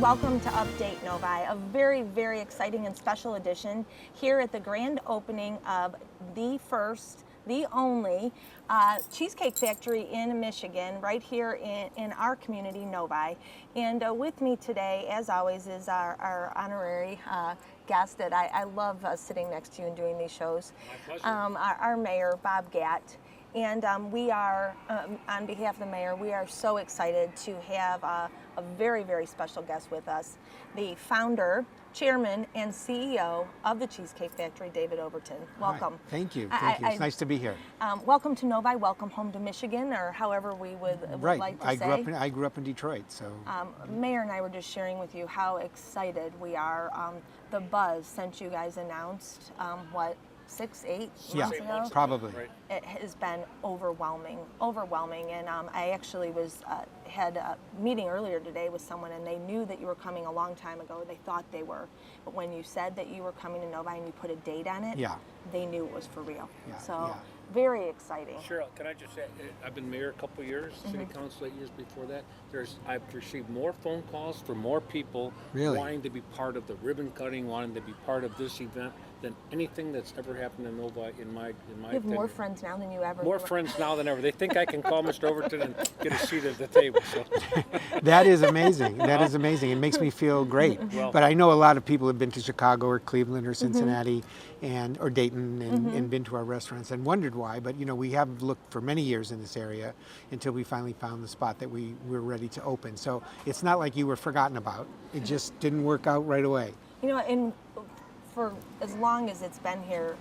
welcome to Update Novi, a very, very exciting and special edition here at the grand opening of the first, the only Cheesecake Factory in Michigan, right here in our community, Novi. And with me today, as always, is our honorary guest that I love sitting next to you and doing these shows. My pleasure. Our mayor, Bob Gatt. And we are, on behalf of the mayor, we are so excited to have a very, very special guest with us, the founder, chairman, and CEO of the Cheesecake Factory, David Overton. Welcome. Hi. Thank you. Thank you. It's nice to be here. Welcome to Novi. Welcome home to Michigan, or however we would like to say. I grew up in Detroit, so. Mayor and I were just sharing with you how excited we are. The buzz since you guys announced, 6, 8 months ago? Probably. Right. It has been overwhelming. And I actually had a meeting earlier today with someone, and they knew that you were coming a long time ago. They thought they were, but when you said that you were coming to Novi and you put a date on it, they knew it was for real. Very exciting. Cheryl, can I just say, I've been mayor a couple of years, city council 8 years before that. I've received more phone calls from more people wanting to be part of the ribbon cutting, wanting to be part of this event than anything that's ever happened in Novi in my You have more friends now than you ever. More friends now than ever. They think I can call Mr. Overton and get a seat at the table. So. That is amazing. That is amazing. It makes me feel great. Well, but I know a lot of people have been to Chicago or Cleveland or Cincinnati or Dayton and been to our restaurants and wondered why. But we have looked for many years in this area until we finally found the spot that we were ready to open. So it's not like you were forgotten about. It just didn't work out right away. For as long as it's been here,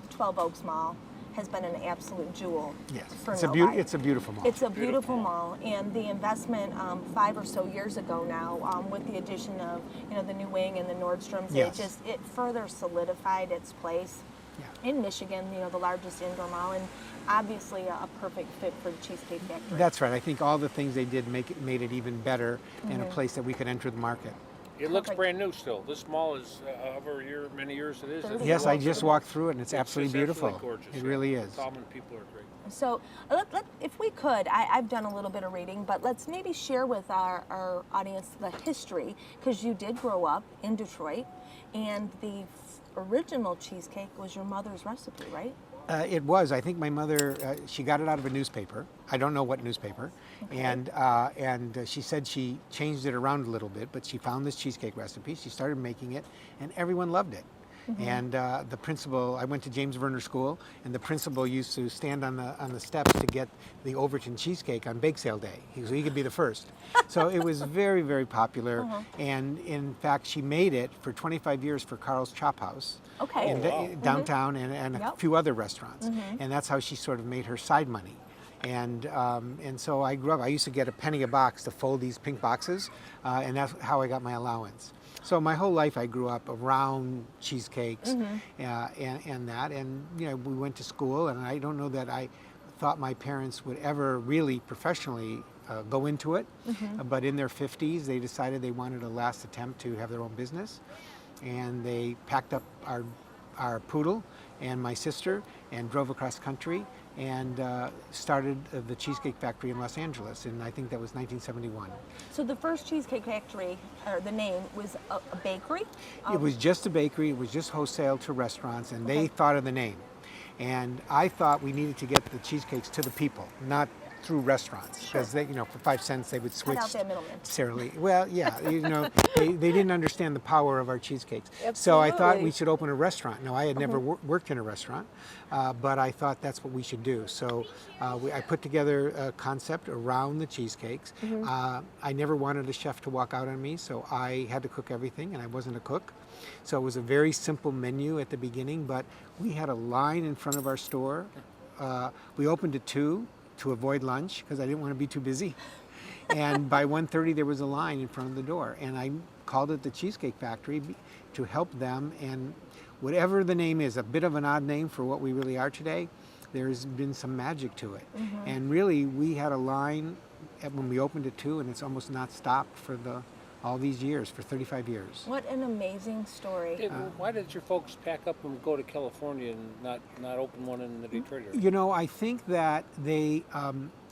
12 Oaks Mall has been an absolute jewel. Yes, for it's Novi. It's a beautiful mall. It's a beautiful mall, and the investment 5 or so years ago now, with the addition of the new wing and the Nordstroms, it further solidified its place in Michigan. The largest indoor mall, and obviously a perfect fit for the Cheesecake Factory. That's right. I think all the things they did made it even better in a place that we could enter the market. It looks brand new still. This mall is over many years it is. Yes, I just walked through it, and it's absolutely beautiful. Absolutely gorgeous. It really is. Common people are great. So, if we could, I've done a little bit of reading, but let's maybe share with our audience the history, because you did grow up in Detroit, and the original cheesecake was your mother's recipe, right? It was. I think my mother, she got it out of a newspaper. I don't know what newspaper. Okay. And she said she changed it around a little bit, but she found this cheesecake recipe. She started making it, and everyone loved it. And the principal, I went to James Verner School, and the principal used to stand on the steps to get the Overton cheesecake on bake sale day. So he could be the first. So it was very, very popular. And in fact, she made it for 25 years for Carl's Chop House in downtown and a few other restaurants. And that's how she sort of made her side money. And so I grew up. I used to get a penny a box to fold these pink boxes, and that's how I got my allowance. So my whole life I grew up around cheesecakes and that. And we went to school, and I don't know that I thought my parents would ever really professionally go into it. But in their 50s, they decided they wanted a last attempt to have their own business. And they packed up our poodle and my sister and drove across country and started the Cheesecake Factory in Los Angeles, and I think that was 1971. So the first Cheesecake Factory, or the name, was a bakery? It was just a bakery. It was just wholesale to restaurants, and they thought of the name. And I thought we needed to get the cheesecakes to the people, not through restaurants, because they, for 5 cents they would switch. Cut out that middleman. Necessarily. Well, yeah, they didn't understand the power of our cheesecakes. Absolutely. So I thought we should open a restaurant. Now, I had never worked in a restaurant, but I thought that's what we should do. So I put together a concept around the cheesecakes. I never wanted a chef to walk out on me, so I had to cook everything, and I wasn't a cook. So it was a very simple menu at the beginning, but we had a line in front of our store. We opened at 2 to avoid lunch because I didn't want to be too busy. And by 1:30 there was a line in front of the door, and I called it the Cheesecake Factory to help them. And whatever the name is, a bit of an odd name for what we really are today, there's been some magic to it. And really we had a line when we opened at 2, and it's almost not stopped for the all these years, for 35 years. What an amazing story. Dave, why did your folks pack up and go to California and not open one in the Detroit area? You know, I think that they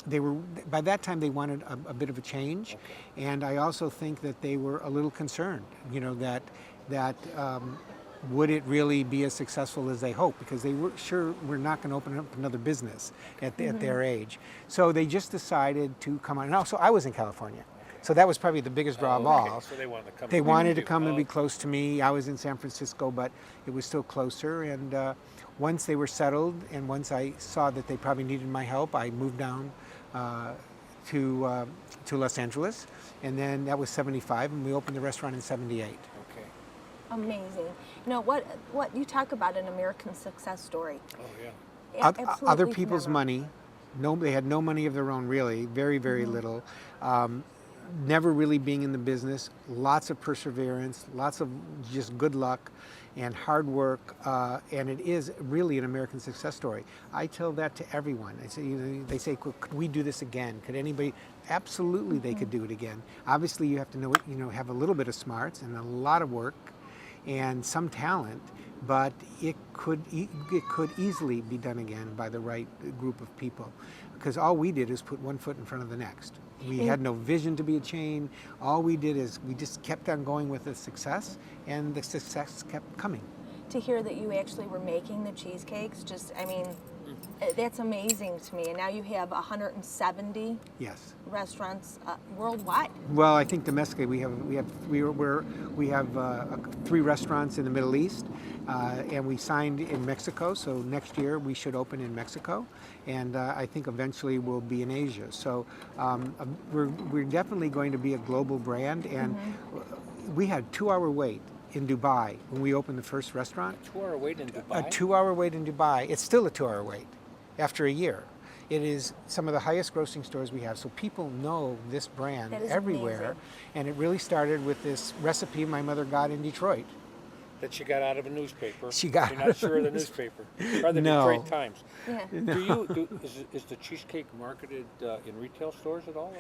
were, by that time they wanted a bit of a change. Okay. And I also think that they were a little concerned, you know, that would it really be as successful as they hoped? Because they were sure we're not going to open up another business at their age. So they just decided to come on. And also, I was in California. So that was probably the biggest draw of all. So they wanted to come. They wanted to come and be close to me. I was in San Francisco, but it was still closer. And once they were settled, and once I saw that they probably needed my help, I moved down to Los Angeles. And then that was 75, and we opened the restaurant in 78. Okay. Amazing. You know, what you talk about an American success story. Oh, yeah. Absolutely Other people's phenomenal. money. No, they had no money of their own, really. Very, very little. Never really being in the business. Lots of perseverance. Lots of just good luck and hard work. And it is really an American success story. I tell that to everyone. I say, you know, they say, could we do this again? Could anybody? Absolutely, they could do it again. Obviously, you have to know, you know, have a little bit of smarts and a lot of work and some talent, but it could easily be done again by the right group of people, because all we did is put one foot in front of the next. We had no vision to be a chain. All we did is we just kept on going with the success, and the success kept coming. To hear that you actually were making the cheesecakes, just, I mean, that's amazing to me. And now you have 170 Yes. restaurants worldwide. Well, I think domestically we have 3 restaurants in the Middle East, and we signed in Mexico. So next year we should open in Mexico, and I think eventually we'll be in Asia. So we're definitely going to be a global brand, and we had 2-hour wait in Dubai when we opened the first restaurant. 2-hour wait in Dubai? A 2-hour wait in Dubai. It's still a 2-hour wait after a year. It is some of the highest grossing stores we have. So people know this brand That is everywhere. amazing. And it really started with this recipe my mother got in Detroit. That she got out of a newspaper. She got You're out not of sure of the newspaper. Or the No. Detroit Times. Yeah. Is the cheesecake marketed in retail stores at all?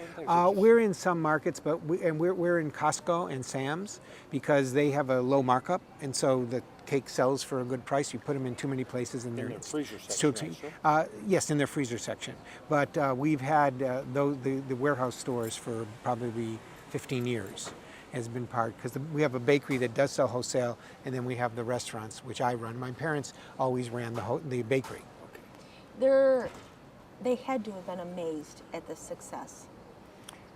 We're in some markets, but we're in Costco and Sam's because they have a low markup, and so the cake sells for a good price. You put them in too many places, and their it's freezer it's section, too right, expensive. Yes, in their freezer section. But we've had the warehouse stores for probably 15 years. Has been part, because we have a bakery that does sell wholesale, and then we have the restaurants, which I run. My parents always ran the bakery. They had to have been amazed at the success.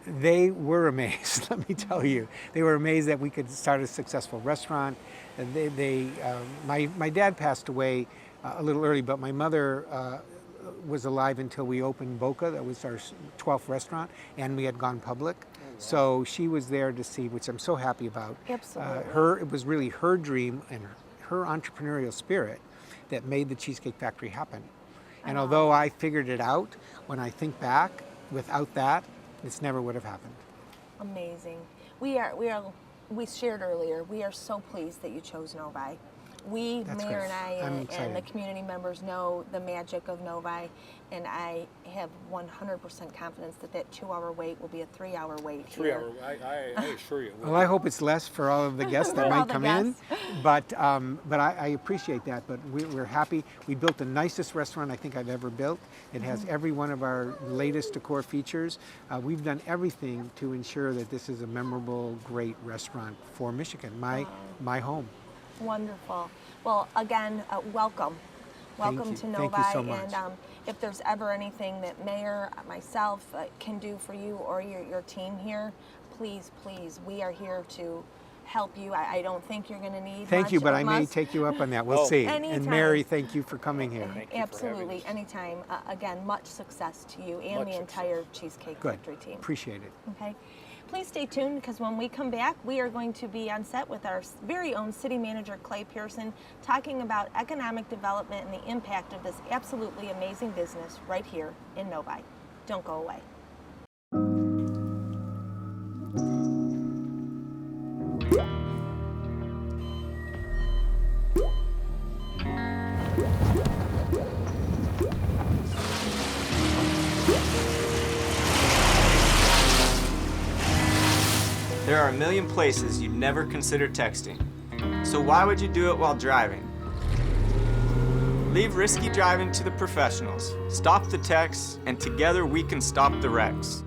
They were amazed, let me tell you. They were amazed that we could start a successful restaurant. My dad passed away a little early, but my mother was alive until we opened Boca. That was our 12th restaurant, and we had gone public. So she was there to see, which I'm so happy about. Absolutely. It was really her dream and her entrepreneurial spirit that made the Cheesecake Factory happen. And although I figured it out, when I think back, without that, this never would have happened. Amazing. We shared earlier, we are so pleased that you chose Novi. That's Mayor great. I'm and the excited. community members know the magic of Novi, and I have 100% confidence that that 2-hour wait will be a 3-hour wait. 3-hour. I assure you. Well, I hope it's less for all of the guests that For all might the come in, but I appreciate that. But we're happy. We built the nicest restaurant I think I've ever built. It has every one of our latest decor features. We've done everything to ensure that this is a memorable, great restaurant for Michigan, my home. Wonderful. Well, again, welcome. Welcome you. to Novi. Thank you so much. And if there's ever anything that Mayor, myself can do for you or your team here, please, we are here to help you. I don't think you're going to need Thank much you, but or I may must. take you up on that. We'll Oh. see. Anytime. And Mary, thank you for coming here. Thank you for having Absolutely, us. anytime. Again, much success to you and Much the success. entire Cheesecake Good. Factory team. Appreciate it. Okay. Please stay tuned, because when we come back, we are going to be on set with our very own city manager, Clay Pearson, talking about economic development and the impact of this absolutely amazing business right here in Novi. Don't go away. There are a million places you'd never consider texting. So why would you do it while driving? Leave risky driving to the professionals. Stop the texts, and together we can stop the wrecks.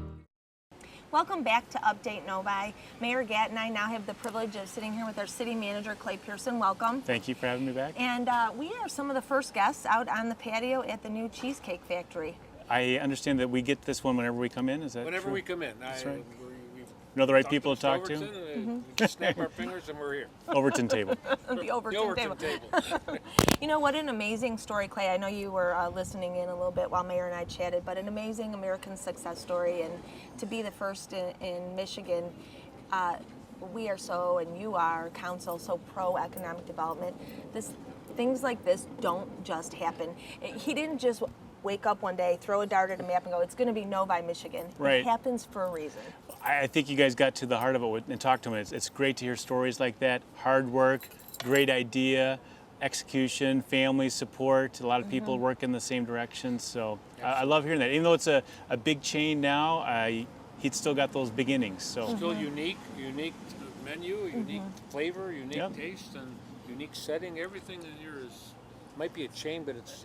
Welcome back to Update Novi. Mayor Gatt and I now have the privilege of sitting here with our city manager, Pearson. Welcome. Thank you for having me back. And we are some of the first guests out on the patio at the new Cheesecake Factory. I understand that we get this one whenever we come in. Is that Whenever true? we come in. That's right. We know the right people to talk to? We just snap our fingers and we're here. Overton table. The Overton table. You know, what an amazing story, Clay. I know you were listening in a little bit while Mayor and I chatted, but an amazing American success story. And to be the first in Michigan, we are so, and you are, council, so pro-economic development. Things like this don't just happen. He didn't just wake up one day, throw a dart at a map and go, it's going to be Novi, Michigan. Right. It happens for a reason. I think you guys got to the heart of it and talked to him. It's great to hear stories like that. Hard work, great idea, execution, family support. A lot of people work in the same direction. So I love hearing that. Even though it's a big chain now, he'd still got those beginnings. So Still unique menu, unique flavor, unique taste, and unique setting. Everything in here might be a chain, but it's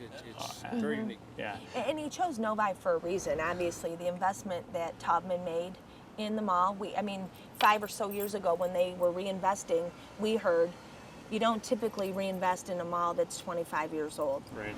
very unique. yeah. And he chose Novi for a reason. Obviously, the investment that Taubman made in the mall. 5 or so years ago when they were reinvesting, we heard you don't typically reinvest in a mall that's 25 years old. Right.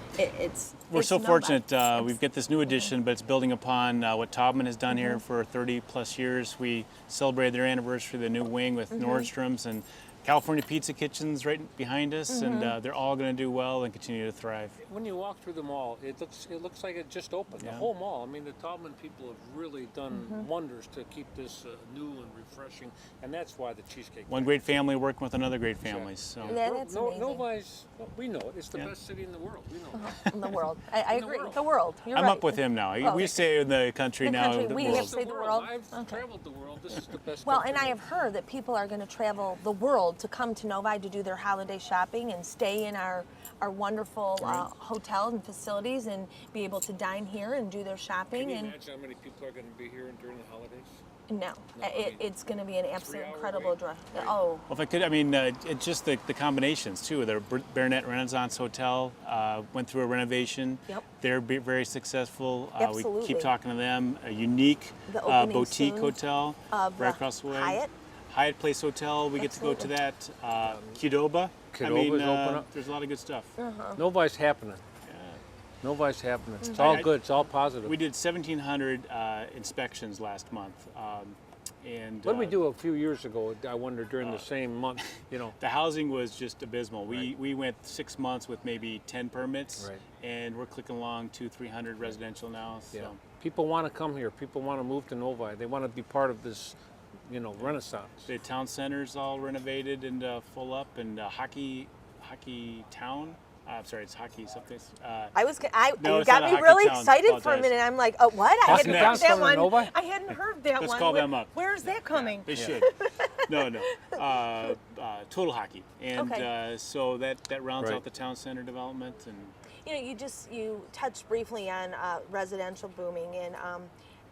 We're so Novi. fortunate. We've got this new addition, but it's building upon what Taubman has done here for 30 plus years. We celebrated their anniversary of the new wing with Nordstrom's and California Pizza Kitchen's right behind us, and they're all going to do well and continue to thrive. When you walk through the mall, it looks like it just opened. Yeah. The whole mall. I mean, the Taubman people have really done wonders to keep this new and refreshing, and that's why the Cheesecake. One great family working with another great family. Exactly. So That's amazing. Novi's, we know it. It's the best city in the world. We know it. In the world. I In the agree. world. The world. You're I'm right. up with him now. Oh, We say in the country the now. country, The we world. have to say the world. I've traveled the world. This is the best. Well, country. and I have heard that people are going to travel the world to come to Novi to do their holiday shopping and stay in our wonderful hotel and facilities and be able to dine here and do their shopping. Can you and imagine how many people are going to be here during the holidays? no, it's going to be an absolute 3-hour incredible wait. drive. Right. Oh, Well, if I could, it's just the combinations too. The Baronet Renaissance Hotel went through a renovation. Yep. They're very successful. We Absolutely. keep talking to them. A unique The opening boutique soon hotel of right across the way. Hyatt. Place Hotel. We get to go to that. Qdoba. Qdoba's open up. There's a lot of good stuff. Novi's happening. Novi's happening. It's all good. It's all positive. We did 1,700 inspections last month. And What did we do a few years ago? I wonder during the same month. The housing was just abysmal. We went 6 months with maybe 10 permits, Right. and we're clicking along 200-300 residential now. So. Yeah. People want to come here. People want to move to Novi. They want to be part of this, renaissance. The town center's all renovated and full up, and hockey town. I'm sorry, it's hockey something. You it's got not a me hockey really town, excited for a apologize. minute. I'm like, oh, what? I Hockey hadn't town's heard that coming to one. Novi? I hadn't heard that one. Let's call them up. Where's that coming? They should. No. Total hockey, and Okay. so that rounds Right. out the town center development. And You touched briefly on residential booming, and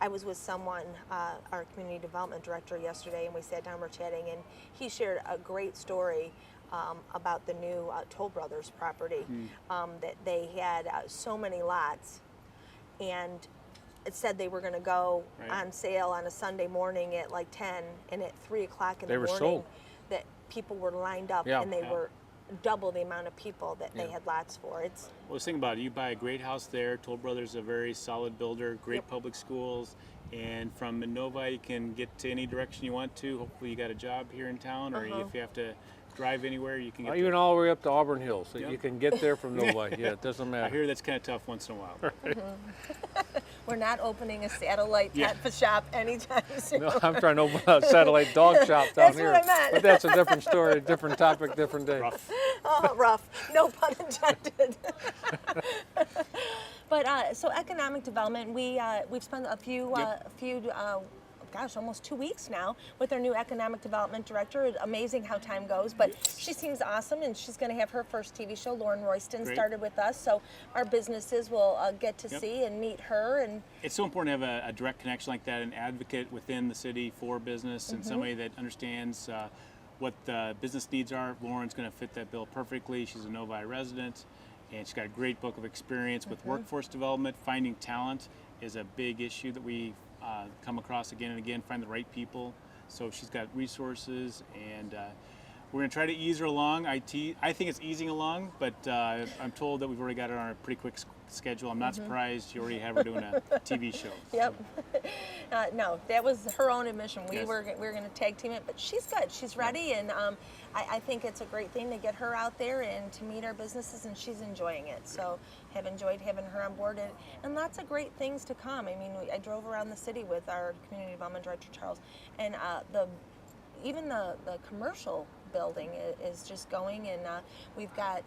I was with someone, our community development director yesterday, and we sat down, we're chatting, and he shared a great story about the new Toll Brothers property, that they had so many lots, and it said they were going to go on sale on a Sunday morning at like 10, and at 3 o'clock in They the were morning, sold. that people were lined up, Yeah. and they Yeah. were double the amount of people that they had lots for. Well, think about it. You buy a great house there. Toll Brothers is a very solid builder, great public schools, and from Novi you can get to any direction you want to. Hopefully you got a job here in town, or if you have to drive anywhere, you can get Even there. all the way up to Auburn Hills. So Yep. you can get there from Novi. Yeah, it doesn't matter. I hear that's kind of tough once in a while. We're not opening a satellite pet shop anytime soon. No, I'm trying to open a satellite dog shop down That's here. what I meant. But that's a different story, different topic, different day. Rough. Oh, rough. No pun intended. But so economic development, we've spent a few gosh, almost 2 weeks now with our new economic development director. Amazing how time goes, but she seems awesome, and she's going to have her first TV show. Lauren Royston started with us, so our businesses will get to see and meet her. And it's so important to have a direct connection like that, an advocate within the city for business, and somebody that understands what the business needs are. Lauren's going to fit that bill perfectly. She's a Novi resident, and she's got a great book of experience with workforce development. Finding talent is a big issue that we come across again and again, find the right people. So she's got resources, and we're going to try to ease her along. I think it's easing along, but I'm told that we've already got her on a pretty quick schedule. I'm not surprised you already have her doing a TV show. Yep. No, that was her own admission. We were going to tag team it, but she's good. She's ready, and I think it's a great thing to get her out there and to meet our businesses, and she's enjoying it. So have enjoyed having her on board, and lots of great things to come. I mean, I drove around the city with our community development director, Charles, and even the commercial building is just going, and we've got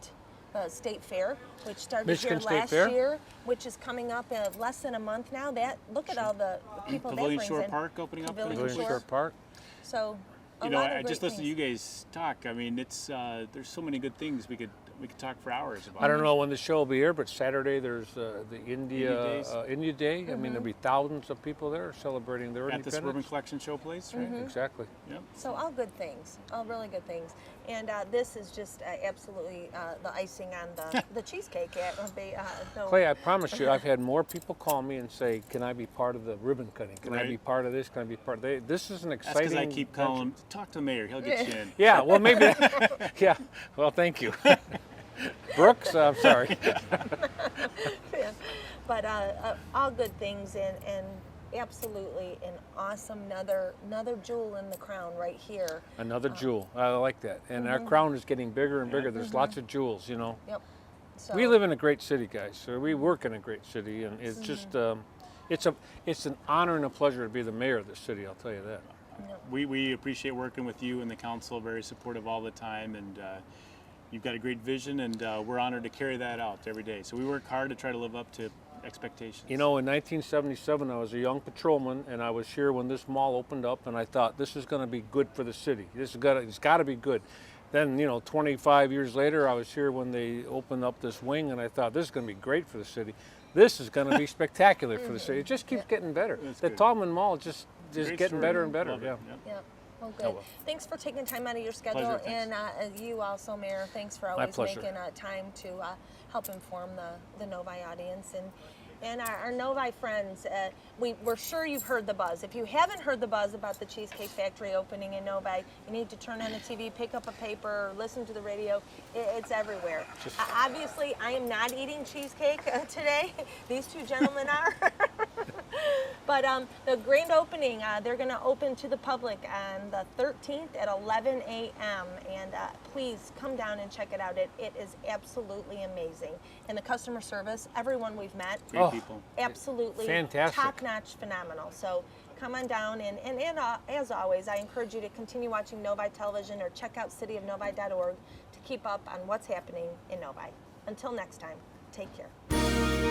the State Fair, which started Michigan here State last Fair? year, which is coming up in less than a month now. Look at all the people Pavilion that brings Shore in. Park opening up. Pavilion Pavilion Shore Park. So a You know, lot of I just great listened to you things. guys talk. I mean, it's there's so many good things we could talk for hours about. I don't know when the show will be here, but Saturday there's the India India Day. I mean, there'll be thousands of people there celebrating their At the independence. Suburban Collection Showplace, right? Exactly. Yep. So all good things, all really good things. And this is just absolutely the icing on the cheesecake. No, Clay, I promise you, I've had more people call me and say, "Can I be part of the ribbon cutting? Can I Right. be part of this? Can I be part of that?" This is an That's exciting. because I keep venture. calling him. Talk to the mayor. He'll get you in. Yeah, well, maybe. Yeah. Well, thank you, Brooks. I'm sorry. yeah. But all good things, and absolutely an awesome another jewel in the crown right here. Another jewel. I like that. And our crown is getting bigger and bigger. There's lots of jewels. You know. Yep. So We live in a great city, guys. So we work in a great city, and it's just it's an honor and a pleasure to be the mayor of this city. I'll tell you that. We appreciate working with you and the council. Very supportive all the time, and you've got a great vision, and we're honored to carry that out every day. So we work hard to try to live up to expectations. You know, in 1977, I was a young patrolman, and I was here when this mall opened up, and I thought this is going to be good for the city. It's got to be good. Then, 25 years later, I was here when they opened up this wing, and I thought this is going to be great for the city. This is going to be spectacular for the city. It just keeps getting better. That's The good. Tallman Mall just is Great getting story. better and better. Love it. Yeah. Yep. yeah. Well, good. well. Thanks for taking time out of your schedule, Pleasure, thanks. and you also, Mayor. Thanks for always pleasure. making time to help inform the Novi audience and our Novi friends. We're sure you've heard the buzz. If you haven't heard the buzz about the Cheesecake Factory opening in Novi, you need to turn on the TV, pick up a paper, listen to the radio. It's everywhere. Obviously, I am not eating cheesecake today. These two gentlemen are. But the grand opening, they're going to open to the public on the 13th at 11 a.m. And please come down and check it out. It is absolutely amazing. And the customer service, everyone we've met, Great people. absolutely Fantastic. top-notch, phenomenal. So come on down, and as always, I encourage you to continue watching Novi Television or check out cityofnovi.org to keep up on what's happening in Novi. Until next time, take care.